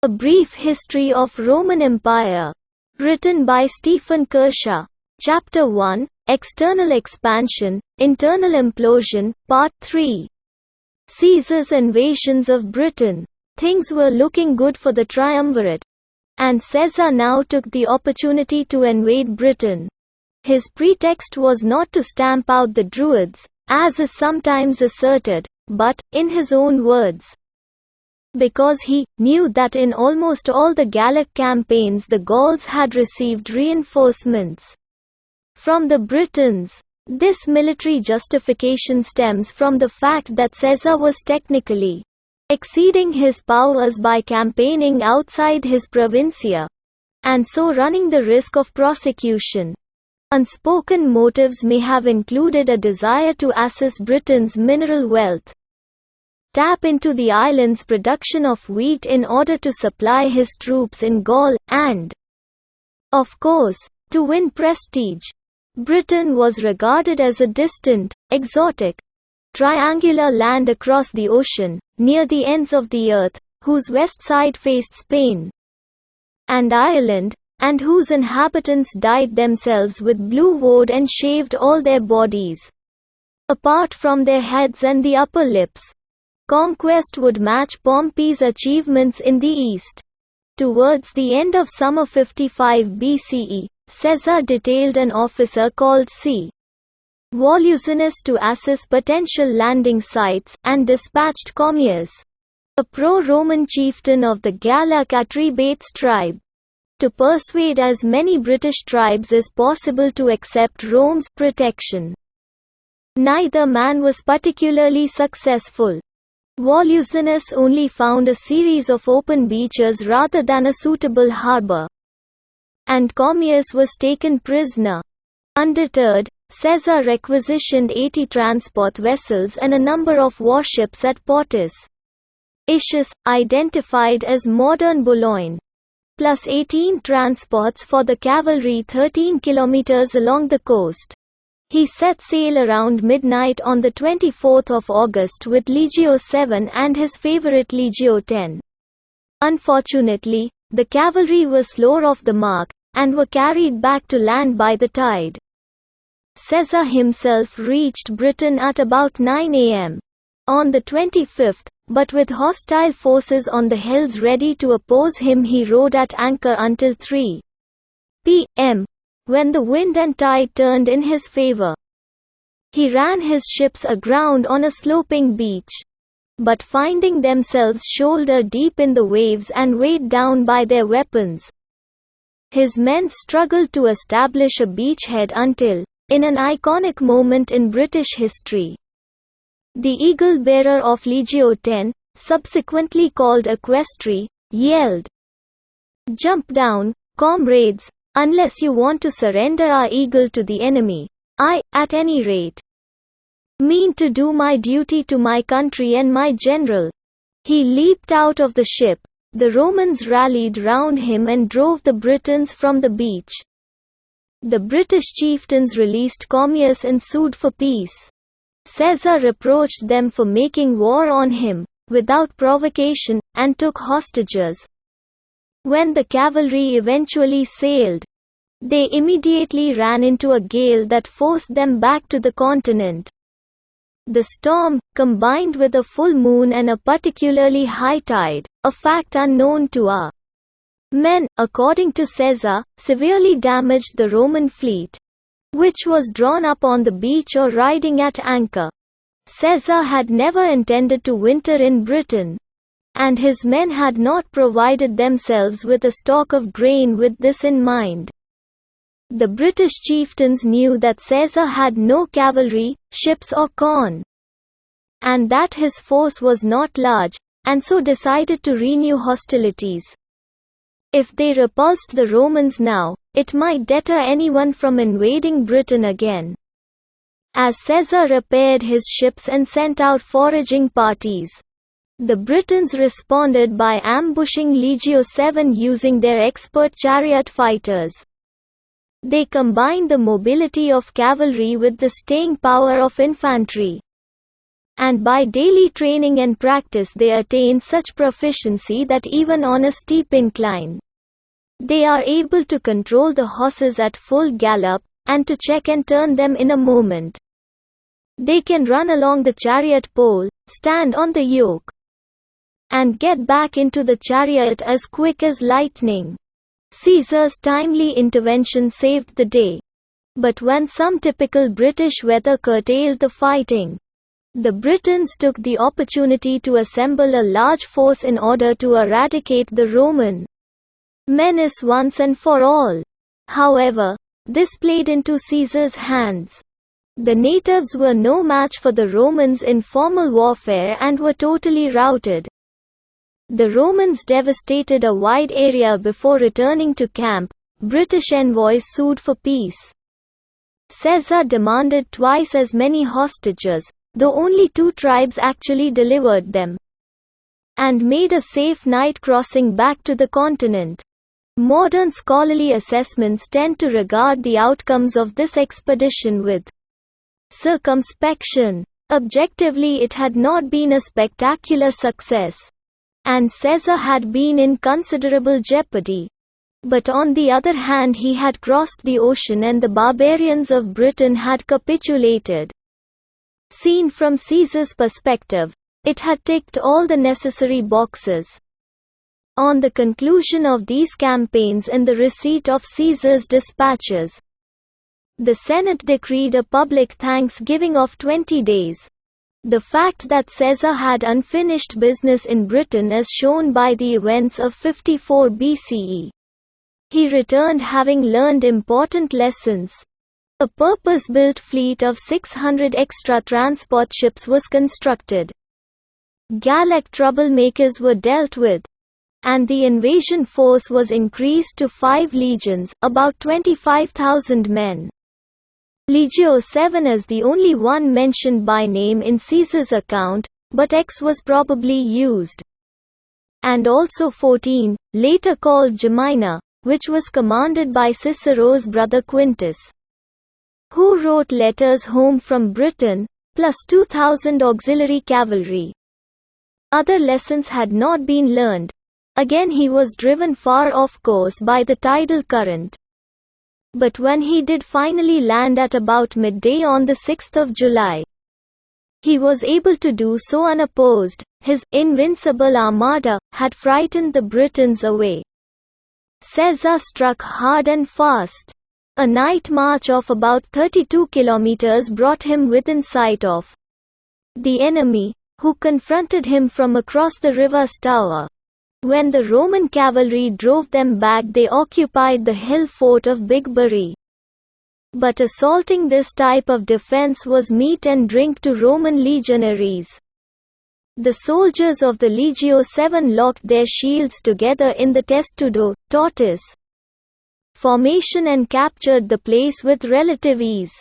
A Brief History of Roman Empire. Written by Stephen Kershaw. Chapter 1, External Expansion, Internal Implosion, Part 3. Caesar's invasions of Britain. Things were looking good for the triumvirate. And Caesar now took the opportunity to invade Britain. His pretext was not to stamp out the Druids, as is sometimes asserted, but, in his own words, because he knew that in almost all the Gallic campaigns the Gauls had received reinforcements from the Britons. This military justification stems from the fact that Caesar was technically exceeding his powers by campaigning outside his provincia, and so running the risk of prosecution. Unspoken motives may have included a desire to assess Britain's mineral wealth, tap into the island's production of wheat in order to supply his troops in Gaul, and, of course, to win prestige. Britain was regarded as a distant, exotic, triangular land across the ocean, near the ends of the earth, whose west side faced Spain and Ireland, and whose inhabitants dyed themselves with blue woad and shaved all their bodies, apart from their heads and the upper lips. Conquest would match Pompey's achievements in the east. Towards the end of summer 55 BCE, Caesar detailed an officer called C. Volusinus to assess potential landing sites, and dispatched Commius, a pro-Roman chieftain of the Gallic Atrebates tribe, to persuade as many British tribes as possible to accept Rome's protection. Neither man was particularly successful. Volusinus only found a series of open beaches rather than a suitable harbour, and Commius was taken prisoner. Undeterred, Caesar requisitioned 80 transport vessels and a number of warships at Portus Icius, identified as modern Boulogne, plus 18 transports for the cavalry 13 kilometers along the coast. He set sail around midnight on the 24th of August with Legio 7 and his favorite Legio 10. Unfortunately, the cavalry were slower off the mark, and were carried back to land by the tide. Caesar himself reached Britain at about 9 a.m. on the 25th, but with hostile forces on the hills ready to oppose him he rode at anchor until 3 p.m. when the wind and tide turned in his favor. He ran his ships aground on a sloping beach, but finding themselves shoulder deep in the waves and weighed down by their weapons, his men struggled to establish a beachhead until, in an iconic moment in British history, the eagle-bearer of Legio 10, subsequently called Equestri, yelled, "Jump down, comrades, unless you want to surrender our eagle to the enemy. I, at any rate, mean to do my duty to my country and my general." He leaped out of the ship. The Romans rallied round him and drove the Britons from the beach. The British chieftains released Commius and sued for peace. Caesar reproached them for making war on him, without provocation, and took hostages. When the cavalry eventually sailed, they immediately ran into a gale that forced them back to the continent. The storm, combined with a full moon and a particularly high tide, a fact unknown to our men, according to Caesar, severely damaged the Roman fleet, which was drawn up on the beach or riding at anchor. Caesar had never intended to winter in Britain, and his men had not provided themselves with a stock of grain with this in mind. The British chieftains knew that Caesar had no cavalry, ships or corn, and that his force was not large, and so decided to renew hostilities. If they repulsed the Romans now, it might deter anyone from invading Britain again. As Caesar repaired his ships and sent out foraging parties, the Britons responded by ambushing Legio 7 using their expert chariot fighters. They combined the mobility of cavalry with the staying power of infantry, And by daily training and practice they attain such proficiency that even on a steep incline, they are able to control the horses at full gallop, and to check and turn them in a moment. They can run along the chariot pole, stand on the yoke, and get back into the chariot as quick as lightning. Caesar's timely intervention saved the day. But when some typical British weather curtailed the fighting, the Britons took the opportunity to assemble a large force in order to eradicate the Roman menace once and for all. However, this played into Caesar's hands. The natives were no match for the Romans in formal warfare and were totally routed. The Romans devastated a wide area before returning to camp. British envoys sued for peace. Caesar demanded twice as many hostages, though only 2 tribes actually delivered them, and made a safe night crossing back to the continent. Modern scholarly assessments tend to regard the outcomes of this expedition with circumspection. Objectively, it had not been a spectacular success, and Caesar had been in considerable jeopardy. But on the other hand, he had crossed the ocean and the barbarians of Britain had capitulated. Seen from Caesar's perspective, it had ticked all the necessary boxes. On the conclusion of these campaigns and the receipt of Caesar's dispatches, the Senate decreed a public thanksgiving of 20 days. The fact that Caesar had unfinished business in Britain is shown by the events of 54 BCE. He returned having learned important lessons. A purpose-built fleet of 600 extra transport ships was constructed. Gallic troublemakers were dealt with, and the invasion force was increased to 5 legions, about 25,000 men. Legio 7 is the only one mentioned by name in Caesar's account, but X was probably used. And also 14, later called Gemina, which was commanded by Cicero's brother Quintus, who wrote letters home from Britain, plus 2,000 auxiliary cavalry. Other lessons had not been learned. Again he was driven far off course by the tidal current. But when he did finally land at about midday on the 6th of July, he was able to do so unopposed. His invincible armada had frightened the Britons away. Caesar struck hard and fast. A night march of about 32 kilometers brought him within sight of the enemy, who confronted him from across the river Stour. When the Roman cavalry drove them back, they occupied the hill fort of Big Bury. But assaulting this type of defense was meat and drink to Roman legionaries. The soldiers of the Legio 7 locked their shields together in the testudo, tortoise formation and captured the place with relative ease.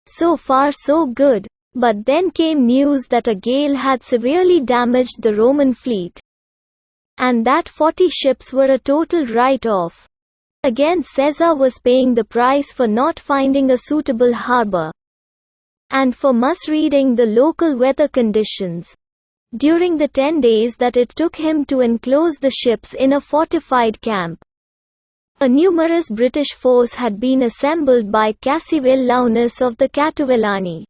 So far so good, but then came news that a gale had severely damaged the Roman fleet, and that 40 ships were a total write-off. Again Caesar was paying the price for not finding a suitable harbor, and for misreading the local weather conditions. During the 10 days that it took him to enclose the ships in a fortified camp, a numerous British force had been assembled by Cassivellaunus of the Catuvellani,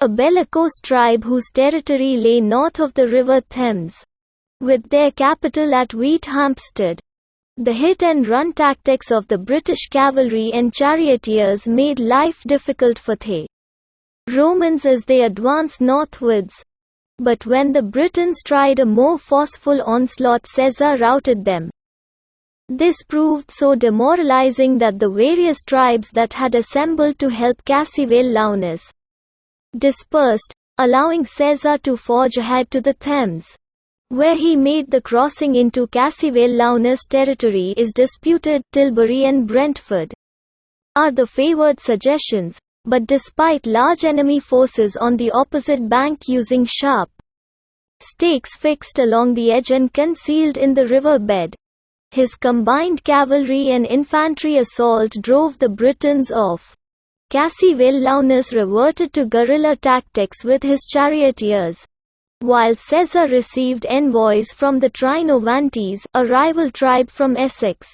a bellicose tribe whose territory lay north of the river Thames, with their capital at Wheathampstead. The hit-and-run tactics of the British cavalry and charioteers made life difficult for the Romans as they advanced northwards. But when the Britons tried a more forceful onslaught, Caesar routed them. This proved so demoralizing that the various tribes that had assembled to help Cassivellaunus dispersed, allowing Caesar to forge ahead to the Thames, where he made the crossing into Cassivellaunus territory is disputed. Tilbury and Brentford are the favored suggestions, but despite large enemy forces on the opposite bank using sharp stakes fixed along the edge and concealed in the riverbed, his combined cavalry and infantry assault drove the Britons off. Cassivellaunus reverted to guerrilla tactics with his charioteers, while Caesar received envoys from the Trinovantes, a rival tribe from Essex,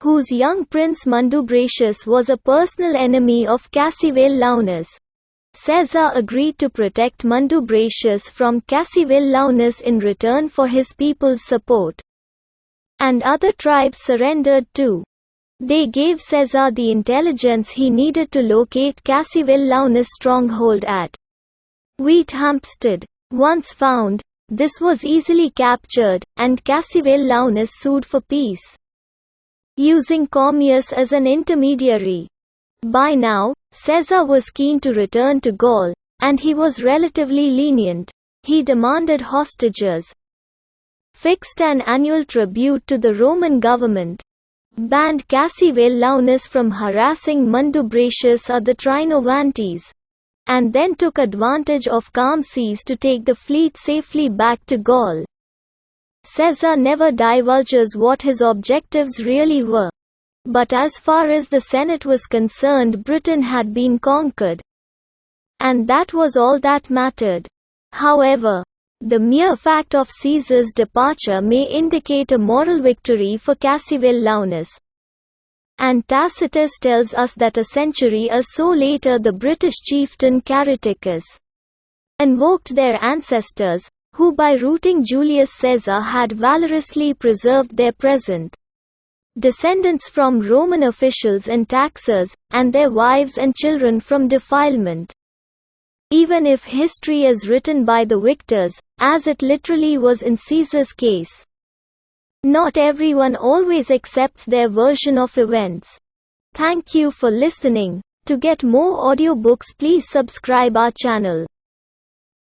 whose young prince Mandubracius was a personal enemy of Cassivellaunus. Caesar agreed to protect Mandubracius from Cassivellaunus in return for his people's support, and other tribes surrendered too. They gave Caesar the intelligence he needed to locate Cassivellaunus' stronghold at Wheathampstead. Once found, this was easily captured, and Cassivellaunus sued for peace, using Commius as an intermediary. By now, Caesar was keen to return to Gaul, and he was relatively lenient. He demanded hostages, fixed an annual tribute to the Roman government, banned Cassivellaunus from harassing Mandubracius or the Trinovantes, and then took advantage of calm seas to take the fleet safely back to Gaul. Caesar never divulges what his objectives really were, but as far as the Senate was concerned, Britain had been conquered, and that was all that mattered. However, the mere fact of Caesar's departure may indicate a moral victory for Cassivellaunus, and Tacitus tells us that a century or so later the British chieftain Caryticus invoked their ancestors, who by routing Julius Caesar had valorously preserved their present descendants from Roman officials and taxers, and their wives and children from defilement. Even if history is written by the victors, as it literally was in Caesar's case, not everyone always accepts their version of events. Thank you for listening. To get more audiobooks, please subscribe our channel.